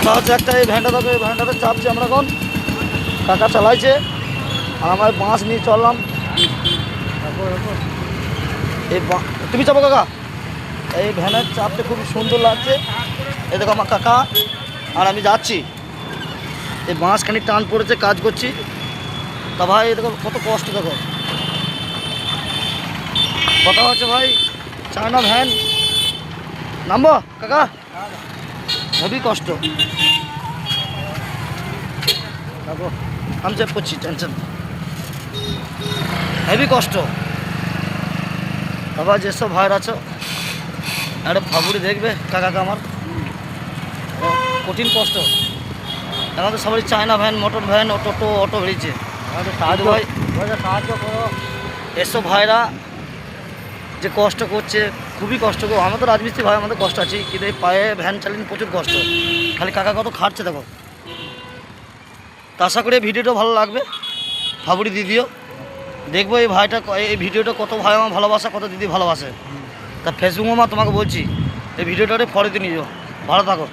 কথা হচ্ছে একটা, এই ভ্যানটাতে চাপছি আমরা এখন, কাকা চালাইছে আর আমার বাঁশ নিয়ে চললাম। এই তুমি চাপো কাকা। এই ভ্যানের চাপটা খুব সুন্দর লাগছে। এই দেখো আমার কাকা আর আমি যাচ্ছি, এই বাঁশখানি টান পড়েছে, কাজ করছি। তা ভাই দেখো কত কষ্ট, দেখো কথা হচ্ছে ভাই, চায়না ভ্যান নামবো কাকা, হেভি কষ্ট। আমি চেক করছি, টেনশন, হেভি কষ্ট। বাবা যেসব ভাইয়ের আছো একটা ভাবুড়ি দেখবে কাকাকে আমার, কঠিন কষ্ট। এখন তো সবাই চায়না ভ্যান, মোটর ভ্যান, টোটো, অটো বেরিয়েছে। সাহায্য ভাই, সাহায্য করো। এসব ভাইরা যে কষ্ট করছে, খুবই কষ্ট করো। আমরা তো রাজমিস্ত্রি ভাই, আমাদের কষ্ট আছে, কিন্তু এই পায়ে ভ্যান চালিয়ে প্রচুর কষ্ট। খালি কাকা কত খাটছে দেখো। তা আশা করি এই ভিডিওটা ভালো লাগবে, ভাবুড়ি দিদিও দেখবো এই ভাইটা, এই ভিডিওটা কত ভাই আমার ভালোবাসা, কত দিদি ভালোবাসে। তা ফেসবুক মা তোমাকে বলছি এই ভিডিওটা ফলো দিয়ে নিও। ভালো থাকো।